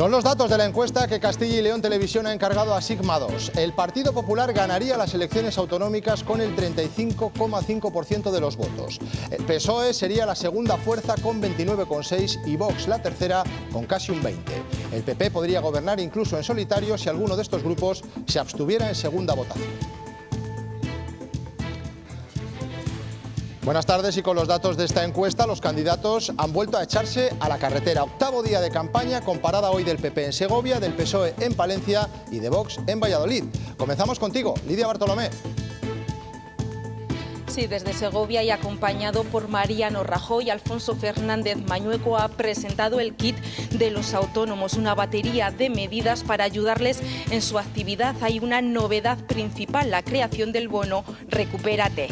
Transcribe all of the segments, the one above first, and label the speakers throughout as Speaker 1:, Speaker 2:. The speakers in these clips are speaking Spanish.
Speaker 1: Son los datos de la encuesta que Castilla y León Televisión ha encargado a Sigma 2. El Partido Popular ganaría las elecciones autonómicas con el 35,5% de los votos. El PSOE sería la segunda fuerza con 29,6% y Vox la tercera con casi un 20%. El PP podría gobernar incluso en solitario si alguno de estos grupos se abstuviera en segunda votación. Buenas tardes, y con los datos de esta encuesta, los candidatos han vuelto a echarse a la carretera. Octavo día de campaña con parada hoy del PP en Segovia, del PSOE en Palencia y de Vox en Valladolid. Comenzamos contigo, Lidia Bartolomé.
Speaker 2: Sí, desde Segovia y acompañado por Mariano Rajoy, Alfonso Fernández Mañueco ha presentado el kit de los autónomos, una batería de medidas para ayudarles en su actividad. Hay una novedad principal, la creación del bono Recupérate.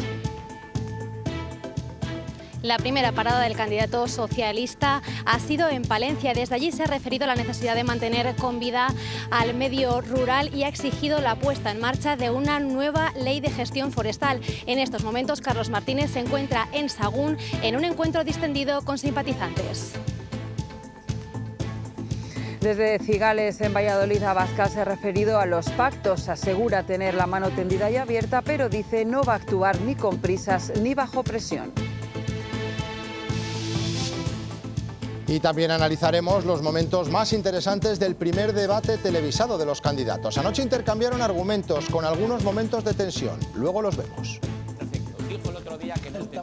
Speaker 3: La primera parada del candidato socialista ha sido en Palencia. Desde allí se ha referido a la necesidad de mantener con vida al medio rural y ha exigido la puesta en marcha de una nueva ley de gestión forestal. En estos momentos, Carlos Martínez se encuentra en Sagún en un encuentro distendido con simpatizantes.
Speaker 4: Desde Cigales, en Valladolid, Abascal se ha referido a los pactos. Asegura tener la mano tendida y abierta, pero dice no va a actuar ni con prisas ni bajo presión.
Speaker 1: Y también analizaremos los momentos más interesantes del primer debate televisado de los candidatos. Anoche intercambiaron argumentos con algunos momentos de tensión. Luego los vemos.
Speaker 5: Dijo el otro día que no tenía.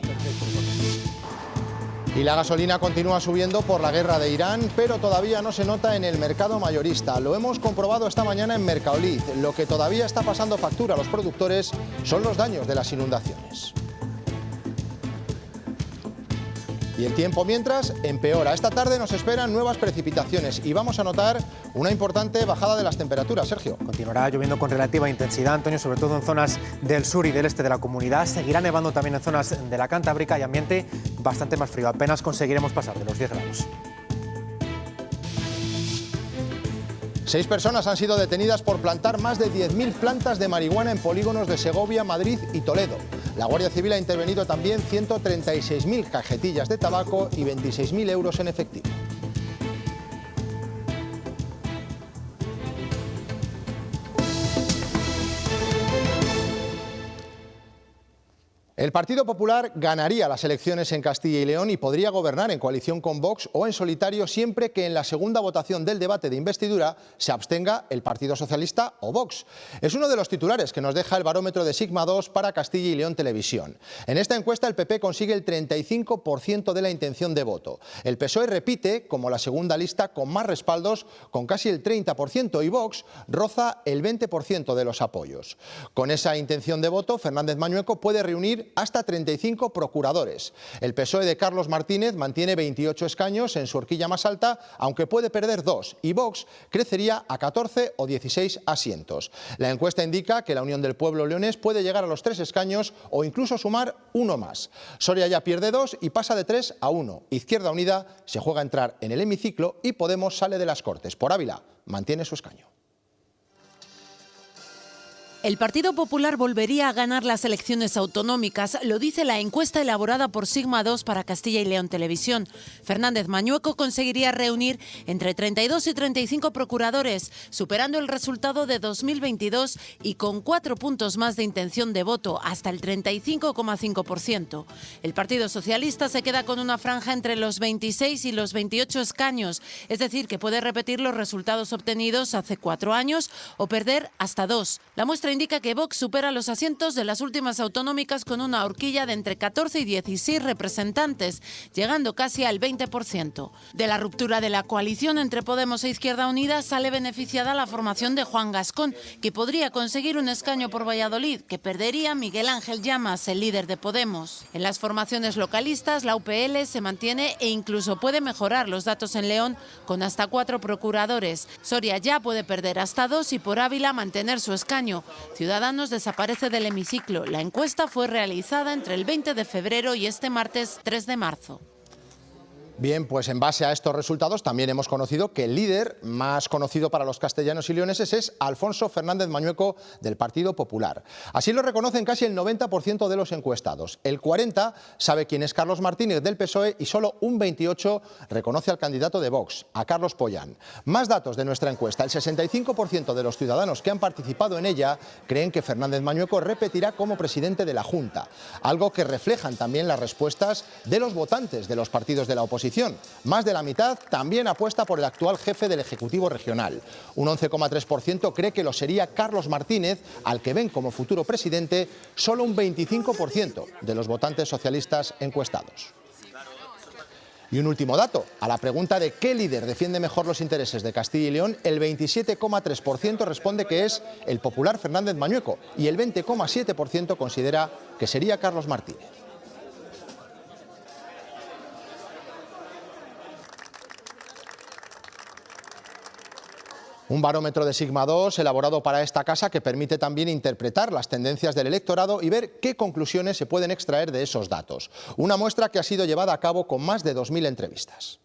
Speaker 1: Y la gasolina continúa subiendo por la guerra de Irán, pero todavía no se nota en el mercado mayorista. Lo hemos comprobado esta mañana en Mercaolid. Lo que todavía está pasando factura a los productores son los daños de las inundaciones. Y el tiempo, mientras, empeora. Esta tarde nos esperan nuevas precipitaciones y vamos a notar una importante bajada de las temperaturas. Sergio.
Speaker 6: Continuará lloviendo con relativa intensidad, Antonio, sobre todo en zonas del sur y del este de la comunidad. Seguirá nevando también en zonas de la Cantábrica y ambiente bastante más frío. Apenas conseguiremos pasar de los 10 grados.
Speaker 1: 6 personas han sido detenidas por plantar más de 10.000 plantas de marihuana en polígonos de Segovia, Madrid y Toledo. La Guardia Civil ha intervenido también 136.000 cajetillas de tabaco y 26.000 euros en efectivo. El Partido Popular ganaría las elecciones en Castilla y León y podría gobernar en coalición con Vox o en solitario siempre que en la segunda votación del debate de investidura se abstenga el Partido Socialista o Vox. Es uno de los titulares que nos deja el barómetro de Sigma 2 para Castilla y León Televisión. En esta encuesta el PP consigue el 35% de la intención de voto. El PSOE repite como la segunda lista con más respaldos, con casi el 30%, y Vox roza el 20% de los apoyos. Con esa intención de voto, Fernández Mañueco puede reunir hasta 35 procuradores. El PSOE de Carlos Martínez mantiene 28 escaños en su horquilla más alta, aunque puede perder 2, y Vox crecería a 14 o 16 asientos. La encuesta indica que la Unión del Pueblo leonés puede llegar a los 3 escaños o incluso sumar uno más. Soria ya pierde 2 y pasa de 3 a 1. Izquierda Unida se juega a entrar en el hemiciclo y Podemos sale de las Cortes. Por Ávila mantiene su escaño.
Speaker 7: El Partido Popular volvería a ganar las elecciones autonómicas, lo dice la encuesta elaborada por Sigma 2 para Castilla y León Televisión. Fernández Mañueco conseguiría reunir entre 32 y 35 procuradores, superando el resultado de 2022 y con 4 puntos más de intención de voto, hasta el 35,5%. El Partido Socialista se queda con una franja entre los 26 y los 28 escaños, es decir, que puede repetir los resultados obtenidos hace 4 años o perder hasta 2. La muestra indica que Vox supera los asientos de las últimas autonómicas con una horquilla de entre 14 y 16 representantes, llegando casi al 20%. De la ruptura de la coalición entre Podemos e Izquierda Unida sale beneficiada la formación de Juan Gascón, que podría conseguir un escaño por Valladolid, que perdería Miguel Ángel Llamas, el líder de Podemos. En las formaciones localistas, la UPL se mantiene e incluso puede mejorar los datos en León con hasta 4 procuradores. Soria ya puede perder hasta 2 y por Ávila mantener su escaño. Ciudadanos desaparece del hemiciclo. La encuesta fue realizada entre el 20 de febrero y este martes 3 de marzo.
Speaker 1: Bien, pues en base a estos resultados también hemos conocido que el líder más conocido para los castellanos y leoneses es Alfonso Fernández Mañueco del Partido Popular. Así lo reconocen casi el 90% de los encuestados. El 40% sabe quién es Carlos Martínez del PSOE y solo un 28% reconoce al candidato de Vox, a Carlos Pollán. Más datos de nuestra encuesta. El 65% de los ciudadanos que han participado en ella creen que Fernández Mañueco repetirá como presidente de la Junta, algo que reflejan también las respuestas de los votantes de los partidos de la oposición. Más de la mitad también apuesta por el actual jefe del Ejecutivo regional. Un 11,3% cree que lo sería Carlos Martínez, al que ven como futuro presidente solo un 25% de los votantes socialistas encuestados. Y un último dato, a la pregunta de qué líder defiende mejor los intereses de Castilla y León, el 27,3% responde que es el popular Fernández Mañueco y el 20,7% considera que sería Carlos Martínez. Un barómetro de Sigma 2 elaborado para esta casa que permite también interpretar las tendencias del electorado y ver qué conclusiones se pueden extraer de esos datos. Una muestra que ha sido llevada a cabo con más de 2.000 entrevistas.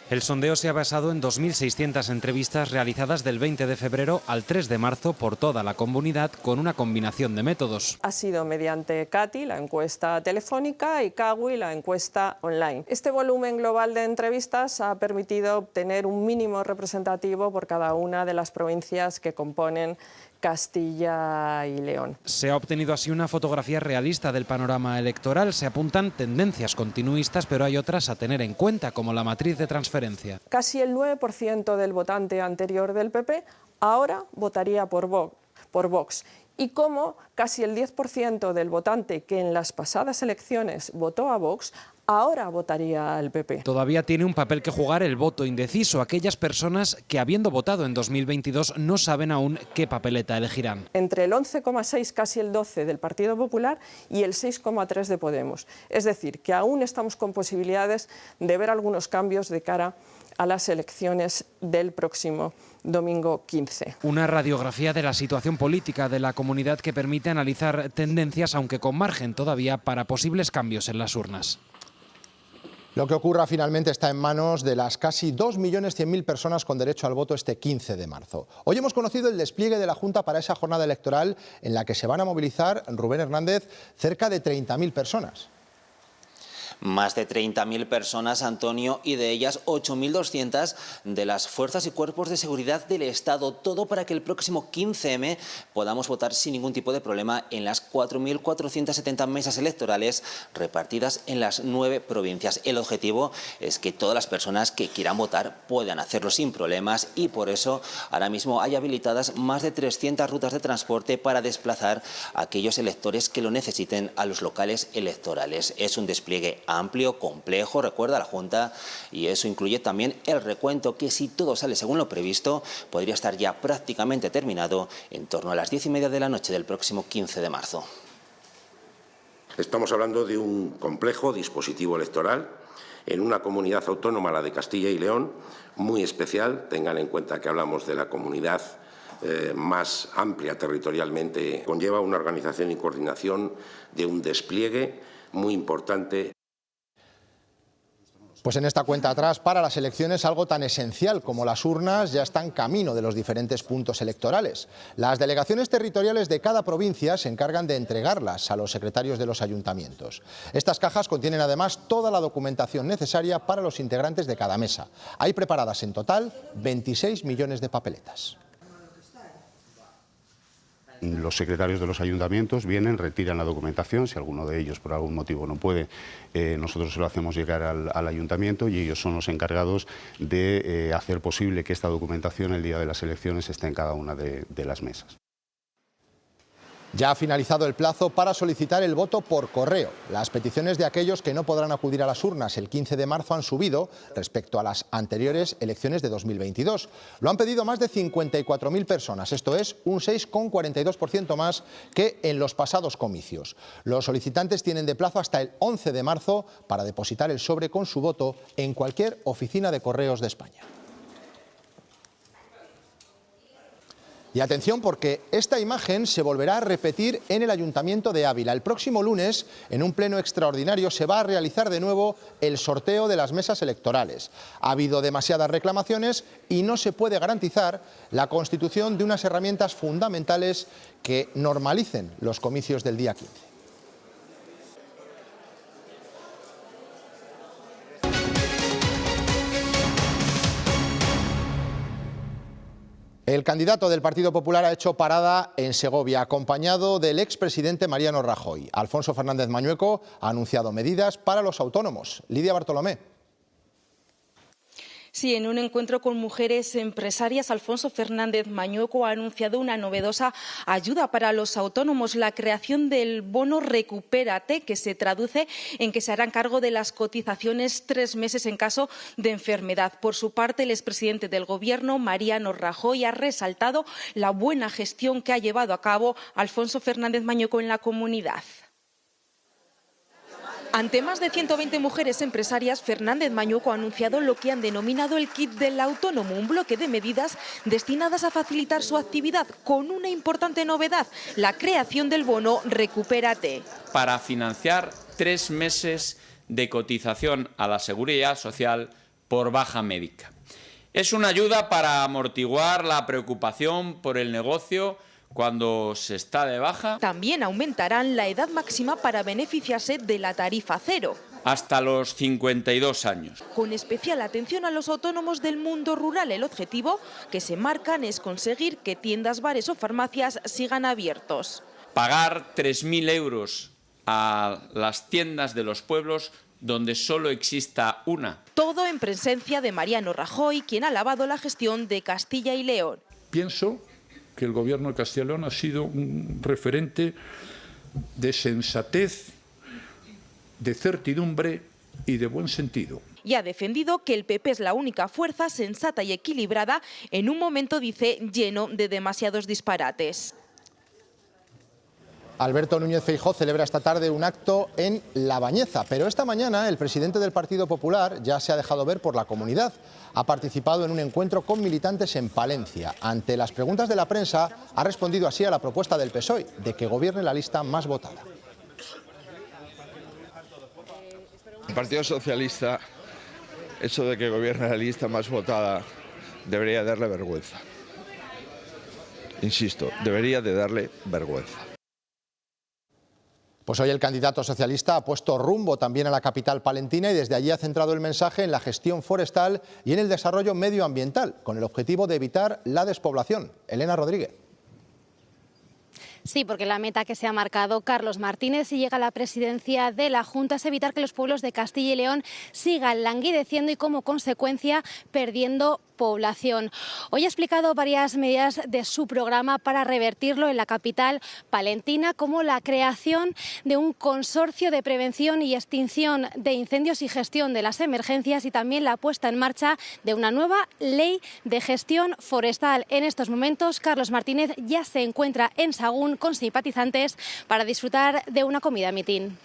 Speaker 8: El sondeo se ha basado en 2.600 entrevistas realizadas del 20 de febrero al 3 de marzo por toda la comunidad con una combinación de métodos.
Speaker 9: Ha sido mediante CATI, la encuesta telefónica, y CAWI, la encuesta online. Este volumen global de entrevistas ha permitido obtener un mínimo representativo por cada una de las provincias que componen Castilla y León.
Speaker 8: Se ha obtenido así una fotografía realista del panorama electoral. Se apuntan tendencias continuistas, pero hay otras a tener en cuenta, como la matriz de transferencia.
Speaker 9: Casi el 9% del votante anterior del PP ahora votaría por Vox. Y como casi el 10% del votante que en las pasadas elecciones votó a Vox, ahora votaría al PP.
Speaker 8: Todavía tiene un papel que jugar el voto indeciso, aquellas personas que, habiendo votado en 2022, no saben aún qué papeleta elegirán.
Speaker 9: Entre el 11,6, casi el 12% del Partido Popular y el 6,3% de Podemos. Es decir, que aún estamos con posibilidades de ver algunos cambios de cara a las elecciones del próximo domingo 15.
Speaker 8: Una radiografía de la situación política de la comunidad que permite analizar tendencias, aunque con margen todavía para posibles cambios en las urnas.
Speaker 1: Lo que ocurra finalmente está en manos de las casi 2.100.000 personas con derecho al voto este 15 de marzo. Hoy hemos conocido el despliegue de la Junta para esa jornada electoral en la que se van a movilizar, Rubén Hernández, cerca de 30.000 personas.
Speaker 10: Más de 30.000 personas, Antonio, y de ellas 8.200 de las fuerzas y cuerpos de seguridad del Estado. Todo para que el próximo 15M podamos votar sin ningún tipo de problema en las 4.470 mesas electorales repartidas en las 9 provincias. El objetivo es que todas las personas que quieran votar puedan hacerlo sin problemas y por eso ahora mismo hay habilitadas más de 300 rutas de transporte para desplazar a aquellos electores que lo necesiten a los locales electorales. Es un despliegue amplio, complejo, recuerda la Junta, y eso incluye también el recuento que, si todo sale según lo previsto, podría estar ya prácticamente terminado en torno a las 10:30 de la noche del próximo 15 de marzo.
Speaker 11: Estamos hablando de un complejo dispositivo electoral en una comunidad autónoma, la de Castilla y León, muy especial. Tengan en cuenta que hablamos de la comunidad más amplia territorialmente. Conlleva una organización y coordinación de un despliegue muy importante.
Speaker 1: Pues en esta cuenta atrás para las elecciones algo tan esencial como las urnas ya están camino de los diferentes puntos electorales. Las delegaciones territoriales de cada provincia se encargan de entregarlas a los secretarios de los ayuntamientos. Estas cajas contienen además toda la documentación necesaria para los integrantes de cada mesa. Hay preparadas en total 26 millones de papeletas.
Speaker 12: Los secretarios de los ayuntamientos vienen, retiran la documentación, si alguno de ellos por algún motivo no puede, nosotros se lo hacemos llegar al ayuntamiento y ellos son los encargados de hacer posible que esta documentación el día de las elecciones esté en cada una de las mesas.
Speaker 1: Ya ha finalizado el plazo para solicitar el voto por correo. Las peticiones de aquellos que no podrán acudir a las urnas el 15 de marzo han subido respecto a las anteriores elecciones de 2022. Lo han pedido más de 54.000 personas, esto es un 6,42% más que en los pasados comicios. Los solicitantes tienen de plazo hasta el 11 de marzo para depositar el sobre con su voto en cualquier oficina de correos de España. Y atención, porque esta imagen se volverá a repetir en el Ayuntamiento de Ávila. El próximo lunes, en un pleno extraordinario, se va a realizar de nuevo el sorteo de las mesas electorales. Ha habido demasiadas reclamaciones y no se puede garantizar la constitución de unas herramientas fundamentales que normalicen los comicios del día 15. El candidato del Partido Popular ha hecho parada en Segovia, acompañado del expresidente Mariano Rajoy. Alfonso Fernández Mañueco ha anunciado medidas para los autónomos. Lidia Bartolomé.
Speaker 2: Sí, en un encuentro con mujeres empresarias, Alfonso Fernández Mañueco ha anunciado una novedosa ayuda para los autónomos, la creación del bono Recupérate, que se traduce en que se harán cargo de las cotizaciones 3 meses en caso de enfermedad. Por su parte, el expresidente del Gobierno, Mariano Rajoy, ha resaltado la buena gestión que ha llevado a cabo Alfonso Fernández Mañueco en la comunidad. Ante más de 120 mujeres empresarias, Fernández Mañueco ha anunciado lo que han denominado el kit del autónomo, un bloque de medidas destinadas a facilitar su actividad, con una importante novedad, la creación del bono Recupérate.
Speaker 5: Para financiar 3 meses de cotización a la Seguridad Social por baja médica. Es una ayuda para amortiguar la preocupación por el negocio cuando se está de baja.
Speaker 2: También aumentarán la edad máxima para beneficiarse de la tarifa cero.
Speaker 5: Hasta los 52 años.
Speaker 2: Con especial atención a los autónomos del mundo rural. El objetivo que se marcan es conseguir que tiendas, bares o farmacias sigan abiertos.
Speaker 5: Pagar 3.000 euros a las tiendas de los pueblos donde solo exista una.
Speaker 2: Todo en presencia de Mariano Rajoy, quien ha alabado la gestión de Castilla y León.
Speaker 13: Pienso que el Gobierno de Castilla y León ha sido un referente de sensatez, de certidumbre y de buen sentido.
Speaker 2: Y ha defendido que el PP es la única fuerza sensata y equilibrada en un momento, dice, lleno de demasiados disparates.
Speaker 1: Alberto Núñez Feijóo celebra esta tarde un acto en La Bañeza, pero esta mañana el presidente del Partido Popular ya se ha dejado ver por la comunidad. Ha participado en un encuentro con militantes en Palencia. Ante las preguntas de la prensa, ha respondido así a la propuesta del PSOE de que gobierne la lista más votada.
Speaker 14: El Partido Socialista, eso de que gobierne la lista más votada, debería darle vergüenza. Insisto, debería de darle vergüenza.
Speaker 1: Pues hoy el candidato socialista ha puesto rumbo también a la capital palentina y desde allí ha centrado el mensaje en la gestión forestal y en el desarrollo medioambiental, con el objetivo de evitar la despoblación. Elena Rodríguez.
Speaker 3: Sí, porque la meta que se ha marcado Carlos Martínez si llega a la presidencia de la Junta es evitar que los pueblos de Castilla y León sigan languideciendo y como consecuencia perdiendo población. Hoy ha explicado varias medidas de su programa para revertirlo en la capital palentina, como la creación de un consorcio de prevención y extinción de incendios y gestión de las emergencias y también la puesta en marcha de una nueva ley de gestión forestal. En estos momentos, Carlos Martínez ya se encuentra en Sahagún con simpatizantes para disfrutar de una comida mitin.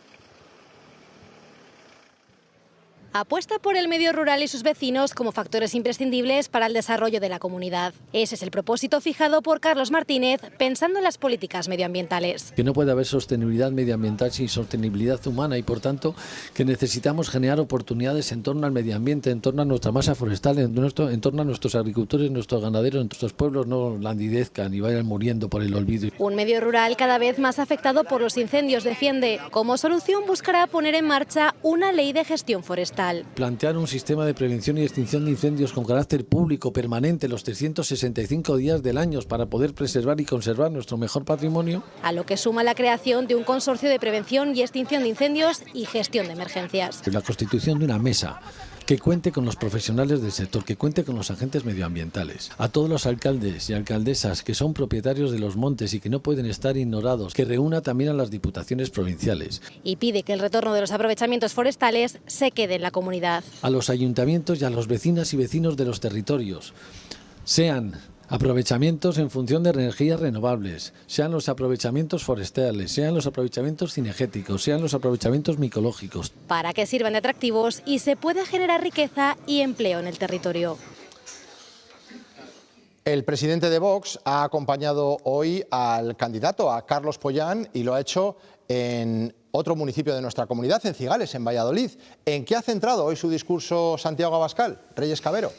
Speaker 3: Apuesta por el medio rural y sus vecinos como factores imprescindibles para el desarrollo de la comunidad. Ese es el propósito fijado por Carlos Martínez pensando en las políticas medioambientales.
Speaker 15: Que no puede haber sostenibilidad medioambiental sin sostenibilidad humana y por tanto que necesitamos generar oportunidades en torno al medio ambiente, en torno a nuestra masa forestal, en torno a nuestros agricultores, nuestros ganaderos, nuestros pueblos no landidezcan y vayan muriendo por el olvido.
Speaker 3: Un medio rural cada vez más afectado por los incendios defiende. Como solución buscará poner en marcha una ley de gestión forestal.
Speaker 15: Plantear un sistema de prevención y extinción de incendios con carácter público permanente los 365 días del año para poder preservar y conservar nuestro mejor patrimonio.
Speaker 3: A lo que suma la creación de un consorcio de prevención y extinción de incendios y gestión de emergencias.
Speaker 15: La constitución de una mesa que cuente con los profesionales del sector, que cuente con los agentes medioambientales, a todos los alcaldes y alcaldesas que son propietarios de los montes y que no pueden estar ignorados, que reúna también a las diputaciones provinciales.
Speaker 3: Y pide que el retorno de los aprovechamientos forestales se quede en la comunidad.
Speaker 15: A los ayuntamientos y a los vecinas y vecinos de los territorios, sean aprovechamientos en función de energías renovables, sean los aprovechamientos forestales, sean los aprovechamientos cinegéticos, sean los aprovechamientos micológicos.
Speaker 3: Para que sirvan de atractivos y se pueda generar riqueza y empleo en el territorio.
Speaker 1: El presidente de Vox ha acompañado hoy al candidato, a Carlos Pollán, y lo ha hecho en otro municipio de nuestra comunidad, en Cigales, en Valladolid. ¿En qué ha centrado hoy su discurso Santiago Abascal? Reyes Cabero.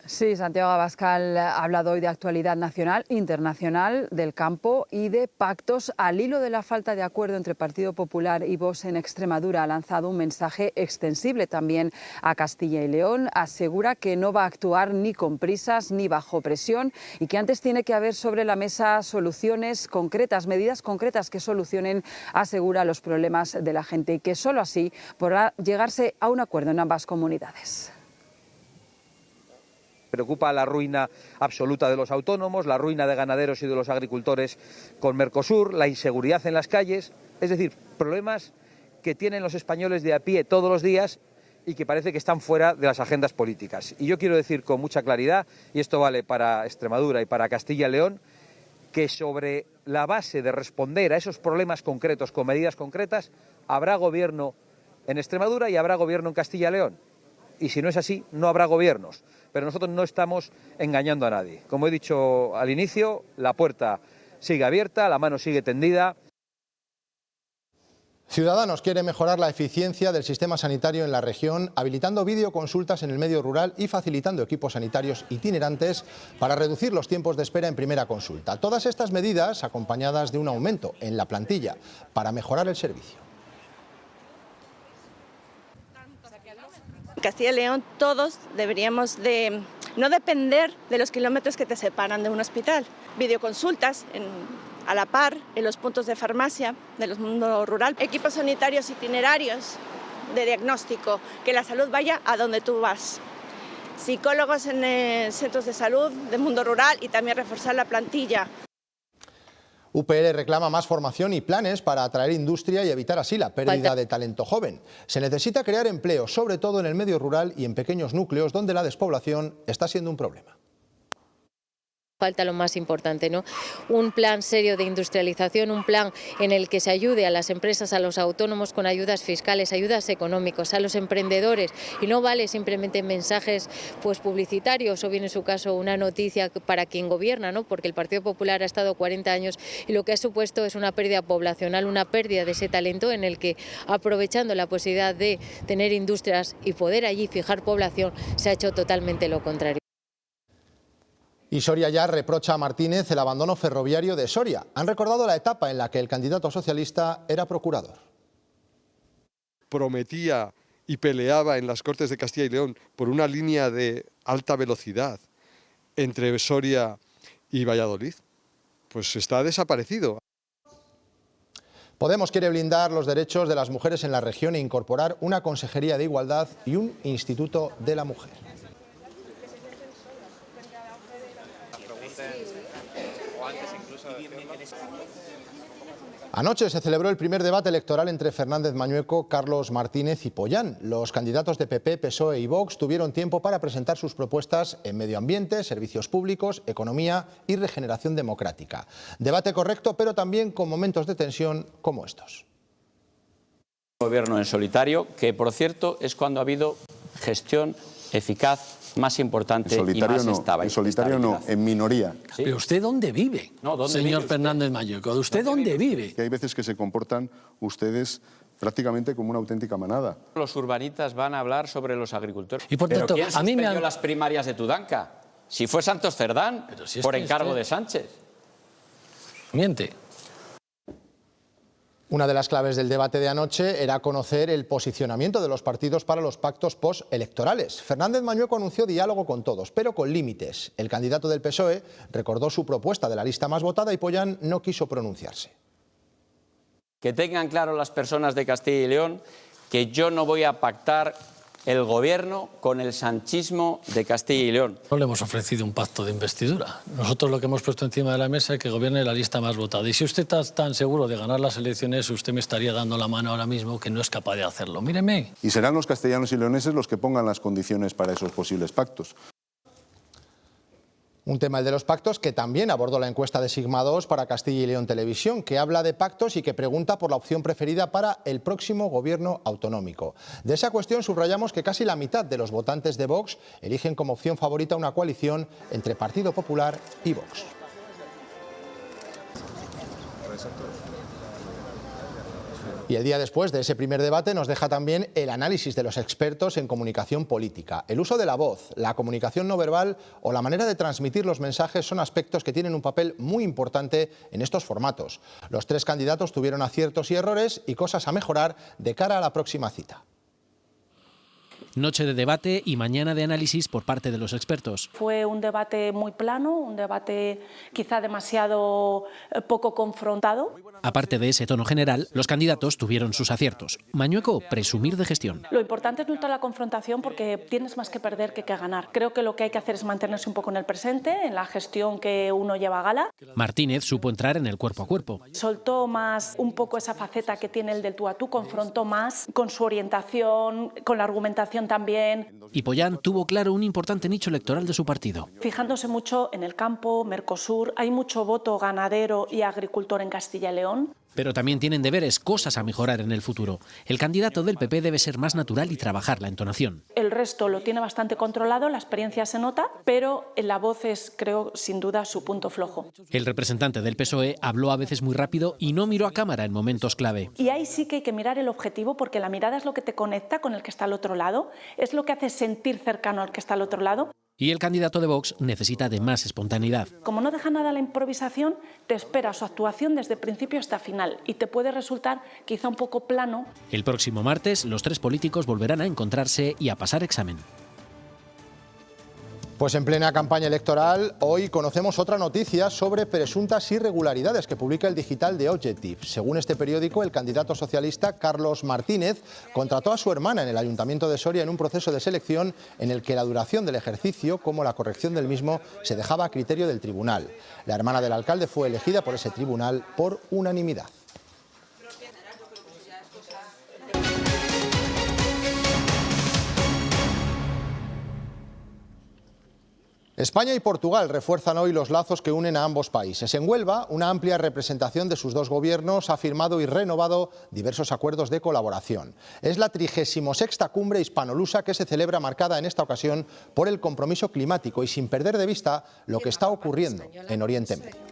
Speaker 4: Sí, Santiago Abascal ha hablado hoy de actualidad nacional, internacional, del campo y de pactos. Al hilo de la falta de acuerdo entre Partido Popular y Vox en Extremadura, ha lanzado un mensaje extensible también a Castilla y León. Asegura que no va a actuar ni con prisas ni bajo presión y que antes tiene que haber sobre la mesa soluciones concretas, medidas concretas que solucionen, asegura, los problemas de la gente, y que solo así podrá llegarse a un acuerdo en ambas comunidades.
Speaker 16: Preocupa la ruina absoluta de los autónomos, la ruina de ganaderos y de los agricultores con Mercosur, la inseguridad en las calles, es decir, problemas que tienen los españoles de a pie todos los días y que parece que están fuera de las agendas políticas. Y yo quiero decir con mucha claridad, y esto vale para Extremadura y para Castilla y León, que sobre la base de responder a esos problemas concretos con medidas concretas, habrá gobierno en Extremadura y habrá gobierno en Castilla y León. Y si no es así, no habrá gobiernos. Pero nosotros no estamos engañando a nadie. Como he dicho al inicio, la puerta sigue abierta, la mano sigue tendida.
Speaker 1: Ciudadanos quiere mejorar la eficiencia del sistema sanitario en la región, habilitando videoconsultas en el medio rural y facilitando equipos sanitarios itinerantes para reducir los tiempos de espera en primera consulta. Todas estas medidas acompañadas de un aumento en la plantilla para mejorar el servicio.
Speaker 17: Castilla y León todos deberíamos de no depender de los kilómetros que te separan de un hospital. Videoconsultas a la par en los puntos de farmacia del mundo rural. Equipos sanitarios itinerarios de diagnóstico, que la salud vaya a donde tú vas. Psicólogos en centros de salud del mundo rural y también reforzar la plantilla.
Speaker 1: UPL reclama más formación y planes para atraer industria y evitar así la pérdida de talento joven. Se necesita crear empleo, sobre todo en el medio rural y en pequeños núcleos donde la despoblación está siendo un problema.
Speaker 18: Falta lo más importante, ¿no? Un plan serio de industrialización, un plan en el que se ayude a las empresas, a los autónomos con ayudas fiscales, ayudas económicas, a los emprendedores, y no vale simplemente mensajes publicitarios o bien en su caso una noticia para quien gobierna, ¿no? Porque el Partido Popular ha estado 40 años y lo que ha supuesto es una pérdida poblacional, una pérdida de ese talento en el que, aprovechando la posibilidad de tener industrias y poder allí fijar población, se ha hecho totalmente lo contrario.
Speaker 1: Y Soria ya reprocha a Martínez el abandono ferroviario de Soria. Han recordado la etapa en la que el candidato socialista era procurador.
Speaker 19: Prometía y peleaba en las Cortes de Castilla y León por una línea de alta velocidad entre Soria y Valladolid. Pues está desaparecido.
Speaker 1: Podemos quiere blindar los derechos de las mujeres en la región e incorporar una consejería de igualdad y un instituto de la mujer. Anoche se celebró el primer debate electoral entre Fernández Mañueco, Carlos Martínez y Pollán. Los candidatos de PP, PSOE y Vox tuvieron tiempo para presentar sus propuestas en medio ambiente, servicios públicos, economía y regeneración democrática. Debate correcto, pero también con momentos de tensión como estos.
Speaker 5: Gobierno en solitario, que por cierto es cuando ha habido gestión eficaz más importante y más estable.
Speaker 20: En solitario no, en minoría.
Speaker 15: ¿Sí? ¿Pero usted dónde vive, señor Fernández Mañueco? ¿Usted dónde vive?
Speaker 20: Que hay veces que se comportan ustedes prácticamente como una auténtica manada.
Speaker 5: Los urbanitas van a hablar sobre los agricultores.
Speaker 15: Y por
Speaker 5: ¿Pero
Speaker 15: tanto,
Speaker 5: quién suspendió las primarias de Tudanca? Si fue Santos Cerdán, por encargo de Sánchez.
Speaker 15: Miente.
Speaker 1: Una de las claves del debate de anoche era conocer el posicionamiento de los partidos para los pactos postelectorales. Fernández Mañueco anunció diálogo con todos, pero con límites. El candidato del PSOE recordó su propuesta de la lista más votada y Pollán no quiso pronunciarse.
Speaker 5: Que tengan claro las personas de Castilla y León que yo no voy a pactar el gobierno con el sanchismo de Castilla y León.
Speaker 15: No le hemos ofrecido un pacto de investidura. Nosotros lo que hemos puesto encima de la mesa es que gobierne la lista más votada. Y si usted está tan seguro de ganar las elecciones, usted me estaría dando la mano ahora mismo que no es capaz de hacerlo. Míreme.
Speaker 20: Y serán los castellanos y leoneses los que pongan las condiciones para esos posibles pactos.
Speaker 1: Un tema, el de los pactos, que también abordó la encuesta de Sigma 2 para Castilla y León Televisión, que habla de pactos y que pregunta por la opción preferida para el próximo gobierno autonómico. De esa cuestión subrayamos que casi la mitad de los votantes de Vox eligen como opción favorita una coalición entre Partido Popular y Vox. Y el día después de ese primer debate nos deja también el análisis de los expertos en comunicación política. El uso de la voz, la comunicación no verbal o la manera de transmitir los mensajes son aspectos que tienen un papel muy importante en estos formatos. Los tres candidatos tuvieron aciertos y errores y cosas a mejorar de cara a la próxima cita.
Speaker 21: Noche de debate y mañana de análisis por parte de los expertos.
Speaker 22: Fue un debate muy plano, un debate quizá demasiado poco confrontado.
Speaker 21: Aparte de ese tono general, los candidatos tuvieron sus aciertos. Mañueco, presumir de gestión.
Speaker 22: Lo importante es no entrar a la confrontación porque tienes más que perder que ganar. Creo que lo que hay que hacer es mantenerse un poco en el presente, en la gestión que uno lleva a gala.
Speaker 21: Martínez supo entrar en el cuerpo a cuerpo.
Speaker 22: Soltó más un poco esa faceta que tiene el del tú a tú, confrontó más con su orientación, con la argumentación también.
Speaker 21: Y Pollán tuvo claro un importante nicho electoral de su partido.
Speaker 22: Fijándose mucho en el campo, Mercosur, hay mucho voto ganadero y agricultor en Castilla y León.
Speaker 21: Pero también tienen deberes, cosas a mejorar en el futuro. El candidato del PP debe ser más natural y trabajar la entonación.
Speaker 22: El resto lo tiene bastante controlado, la experiencia se nota, pero en la voz es, creo, sin duda su punto flojo.
Speaker 21: El representante del PSOE habló a veces muy rápido y no miró a cámara en momentos clave.
Speaker 22: Y ahí sí que hay que mirar el objetivo, porque la mirada es lo que te conecta con el que está al otro lado, es lo que hace sentir cercano al que está al otro lado.
Speaker 21: Y el candidato de Vox necesita de más espontaneidad.
Speaker 22: Como no deja nada a la improvisación, te espera su actuación desde principio hasta final y te puede resultar quizá un poco plano.
Speaker 21: El próximo martes, los tres políticos volverán a encontrarse y a pasar examen.
Speaker 1: Pues en plena campaña electoral, hoy conocemos otra noticia sobre presuntas irregularidades que publica el digital de Objective. Según este periódico, el candidato socialista Carlos Martínez contrató a su hermana en el Ayuntamiento de Soria en un proceso de selección en el que la duración del ejercicio, como la corrección del mismo, se dejaba a criterio del tribunal. La hermana del alcalde fue elegida por ese tribunal por unanimidad. España y Portugal refuerzan hoy los lazos que unen a ambos países. En Huelva, una amplia representación de sus dos gobiernos ha firmado y renovado diversos acuerdos de colaboración. Es la 36ª cumbre hispanolusa que se celebra, marcada en esta ocasión por el compromiso climático y sin perder de vista lo que está ocurriendo en Oriente Medio.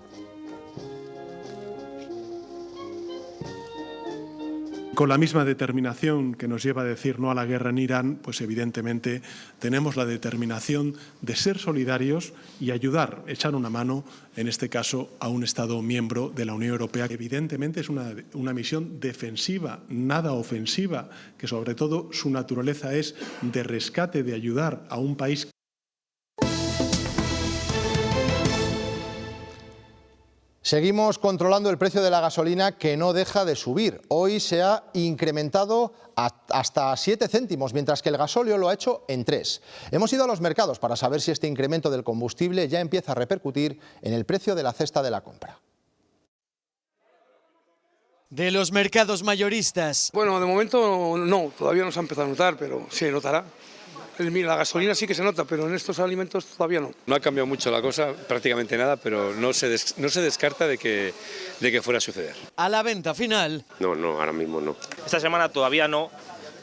Speaker 23: Con la misma determinación que nos lleva a decir no a la guerra en Irán, pues evidentemente tenemos la determinación de ser solidarios y ayudar, echar una mano, en este caso, a un Estado miembro de la Unión Europea, que evidentemente es una misión defensiva, nada ofensiva, que sobre todo su naturaleza es de rescate, de ayudar a un país.
Speaker 1: Seguimos controlando el precio de la gasolina, que no deja de subir. Hoy se ha incrementado hasta 7 céntimos, mientras que el gasóleo lo ha hecho en 3. Hemos ido a los mercados para saber si este incremento del combustible ya empieza a repercutir en el precio de la cesta de la compra.
Speaker 24: De los mercados mayoristas.
Speaker 25: Bueno, de momento no, todavía no se ha empezado a notar, pero se notará. Mira, la gasolina sí que se nota, pero en estos alimentos todavía no.
Speaker 26: No ha cambiado mucho la cosa, prácticamente nada, pero no se descarta de que fuera a suceder.
Speaker 24: A la venta final.
Speaker 27: No, ahora mismo no.
Speaker 28: Esta semana todavía no,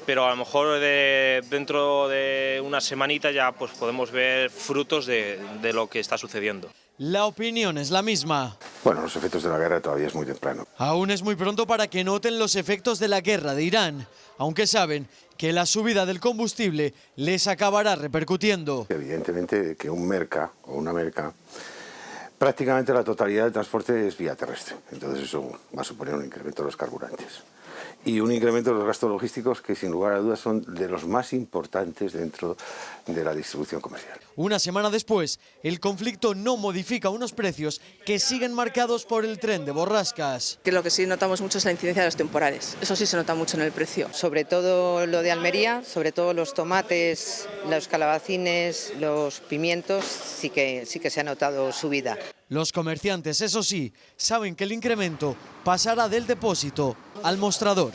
Speaker 28: pero a lo mejor dentro de una semanita ya pues podemos ver frutos de lo que está sucediendo.
Speaker 24: La opinión es la misma.
Speaker 27: Bueno, los efectos de la guerra todavía es muy temprano.
Speaker 24: Aún es muy pronto para que noten los efectos de la guerra de Irán, aunque saben que la subida del combustible les acabará repercutiendo.
Speaker 27: Evidentemente que un merca o una merca, prácticamente la totalidad del transporte es vía terrestre. Entonces eso va a suponer un incremento de los carburantes. Y un incremento de los gastos logísticos que sin lugar a dudas son de los más importantes dentro de la distribución comercial.
Speaker 24: Una semana después, el conflicto no modifica unos precios que siguen marcados por el tren de borrascas.
Speaker 29: Que lo que sí notamos mucho es la incidencia de los temporales. Eso sí se nota mucho en el precio.
Speaker 30: Sobre todo lo de Almería, sobre todo los tomates, los calabacines, los pimientos, sí que se ha notado subida.
Speaker 24: Los comerciantes, eso sí, saben que el incremento pasará del depósito al mostrador.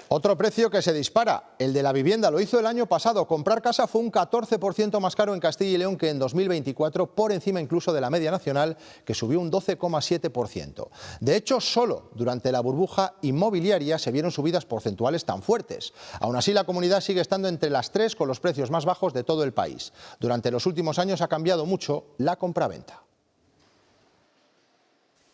Speaker 1: Otro precio que se dispara, el de la vivienda, lo hizo el año pasado. Comprar casa fue un 14% más caro en Castilla y León que en 2024, por encima incluso de la media nacional, que subió un 12,7%. De hecho, solo durante la burbuja inmobiliaria se vieron subidas porcentuales tan fuertes. Aún así, la comunidad sigue estando entre las 3 con los precios más bajos de todo el país. Durante los últimos años ha cambiado mucho la compraventa.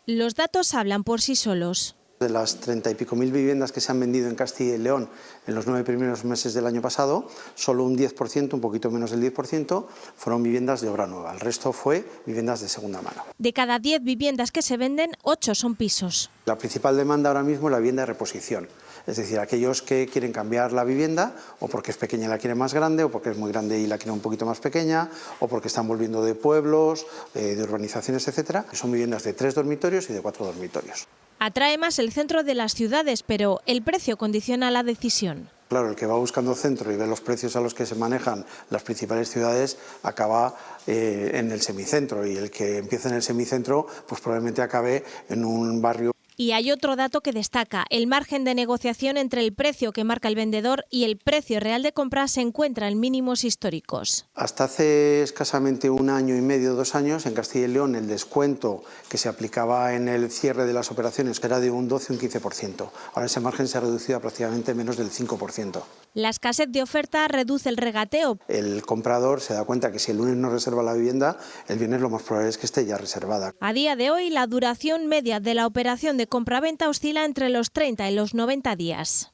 Speaker 2: Los datos hablan por sí solos.
Speaker 6: De las 30 y pico mil viviendas que se han vendido en Castilla y León en los 9 primeros meses del año pasado, solo un 10%, un poquito menos del 10%, fueron viviendas de obra nueva. El resto fue viviendas de segunda mano.
Speaker 2: De cada 10 viviendas que se venden, 8 son pisos.
Speaker 6: La principal demanda ahora mismo es la vivienda de reposición. Es decir, aquellos que quieren cambiar la vivienda, o porque es pequeña y la quieren más grande, o porque es muy grande y la quieren un poquito más pequeña, o porque están volviendo de pueblos, de urbanizaciones, etcétera. Son viviendas de 3 dormitorios y de 4 dormitorios.
Speaker 2: Atrae más el centro de las ciudades, pero el precio condiciona la decisión.
Speaker 6: Claro, el que va buscando centro y ve los precios a los que se manejan las principales ciudades acaba en el semicentro, y el que empieza en el semicentro pues probablemente acabe en un barrio.
Speaker 2: Y hay otro dato que destaca: el margen de negociación entre el precio que marca el vendedor y el precio real de compra se encuentra en mínimos históricos.
Speaker 6: Hasta hace escasamente 1 año y medio, 2 años, en Castilla y León el descuento que se aplicaba en el cierre de las operaciones era de un 12 o un 15%. Ahora ese margen se ha reducido a prácticamente menos del 5%.
Speaker 2: La escasez de oferta reduce el regateo.
Speaker 6: El comprador se da cuenta que si el lunes no reserva la vivienda, el viernes lo más probable es que esté ya reservada.
Speaker 2: A día de hoy, la duración media de la operación de compraventa oscila entre los 30 y los 90 días.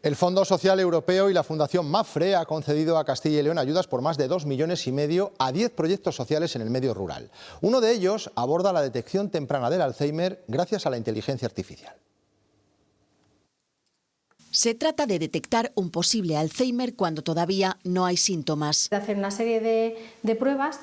Speaker 1: El Fondo Social Europeo y la Fundación Mapfre ha concedido a Castilla y León ayudas por más de 2,5 millones a 10 proyectos sociales en el medio rural. Uno de ellos aborda la detección temprana del Alzheimer gracias a la inteligencia artificial.
Speaker 7: Se trata de detectar un posible Alzheimer cuando todavía no hay síntomas.
Speaker 8: Hacer una serie de pruebas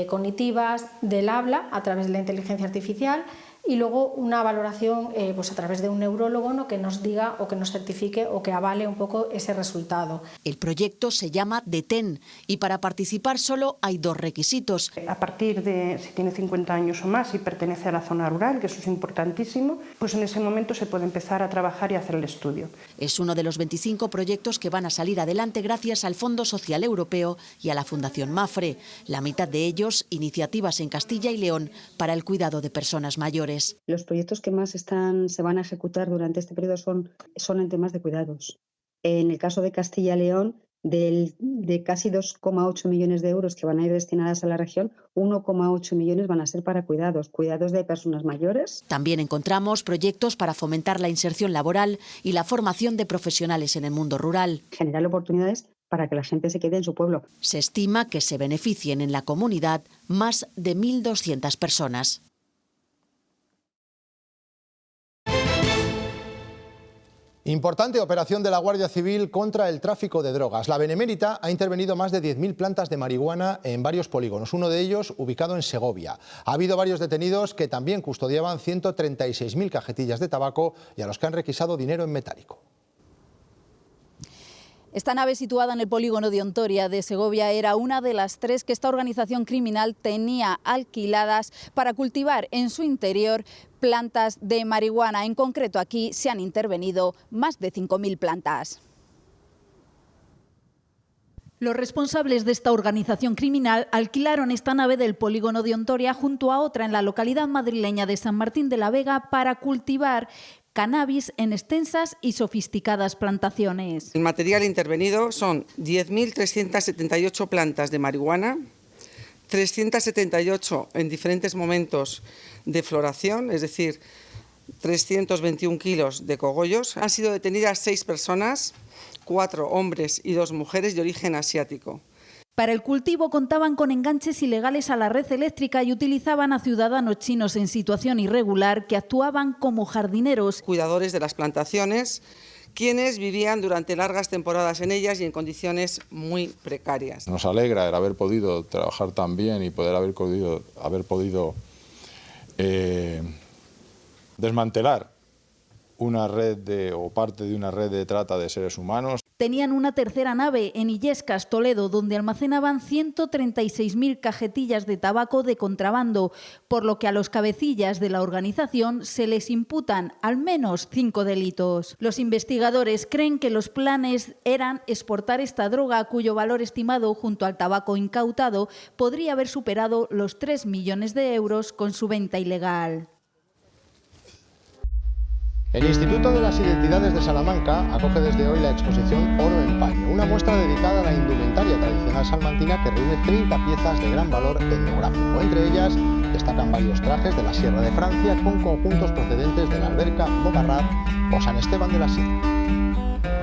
Speaker 8: cognitivas del habla a través de la inteligencia artificial, y luego una valoración pues a través de un neurólogo, ¿no?, que nos diga o que nos certifique o que avale un poco ese resultado.
Speaker 7: El proyecto se llama DETEN y para participar solo hay 2 requisitos.
Speaker 9: A partir de si tiene 50 años o más y pertenece a la zona rural, que eso es importantísimo, pues en ese momento se puede empezar a trabajar y hacer el estudio.
Speaker 7: Es uno de los 25 proyectos que van a salir adelante gracias al Fondo Social Europeo y a la Fundación Mapfre. La mitad de ellos, iniciativas en Castilla y León para el cuidado de personas mayores.
Speaker 10: Los proyectos que más se van a ejecutar durante este periodo son en temas de cuidados. En el caso de Castilla y León, de casi 2,8 millones de euros que van a ir destinadas a la región, 1,8 millones van a ser para cuidados de personas mayores.
Speaker 7: También encontramos proyectos para fomentar la inserción laboral y la formación de profesionales en el mundo rural.
Speaker 10: Generar oportunidades para que la gente se quede en su pueblo.
Speaker 7: Se estima que se beneficien en la comunidad más de 1.200 personas.
Speaker 1: Importante operación de la Guardia Civil contra el tráfico de drogas. La Benemérita ha intervenido más de 10.000 plantas de marihuana en varios polígonos, uno de ellos ubicado en Segovia. Ha habido varios detenidos que también custodiaban 136.000 cajetillas de tabaco y a los que han requisado dinero en metálico.
Speaker 11: Esta nave situada en el polígono de Ontoria de Segovia era una de las 3 que esta organización criminal tenía alquiladas para cultivar en su interior plantas de marihuana. En concreto, aquí se han intervenido más de 5.000 plantas.
Speaker 12: Los responsables de esta organización criminal alquilaron esta nave del polígono de Ontoria junto a otra en la localidad madrileña de San Martín de la Vega para cultivar cannabis en extensas y sofisticadas plantaciones.
Speaker 13: El material intervenido son 10.378 plantas de marihuana, 378 en diferentes momentos de floración, es decir, 321 kilos de cogollos. Han sido detenidas 6 personas, 4 hombres y 2 mujeres de origen asiático.
Speaker 12: Para el cultivo contaban con enganches ilegales a la red eléctrica y utilizaban a ciudadanos chinos en situación irregular que actuaban como jardineros.
Speaker 13: Cuidadores de las plantaciones, quienes vivían durante largas temporadas en ellas y en condiciones muy precarias.
Speaker 14: Nos alegra el haber podido trabajar tan bien y poder haber podido desmantelar una red o parte de una red de trata de seres humanos.
Speaker 12: Tenían una tercera nave en Illescas, Toledo, donde almacenaban 136.000 cajetillas de tabaco de contrabando, por lo que a los cabecillas de la organización se les imputan al menos 5 delitos. Los investigadores creen que los planes eran exportar esta droga, cuyo valor estimado, junto al tabaco incautado, podría haber superado los 3 millones de euros con su venta ilegal.
Speaker 1: El Instituto de las Identidades de Salamanca acoge desde hoy la exposición Oro en Paño, una muestra dedicada a la indumentaria tradicional salmantina que reúne 30 piezas de gran valor etnográfico. Entre ellas destacan varios trajes de la Sierra de Francia con conjuntos procedentes de la Alberca, Montmarrat o San Esteban de la Sierra.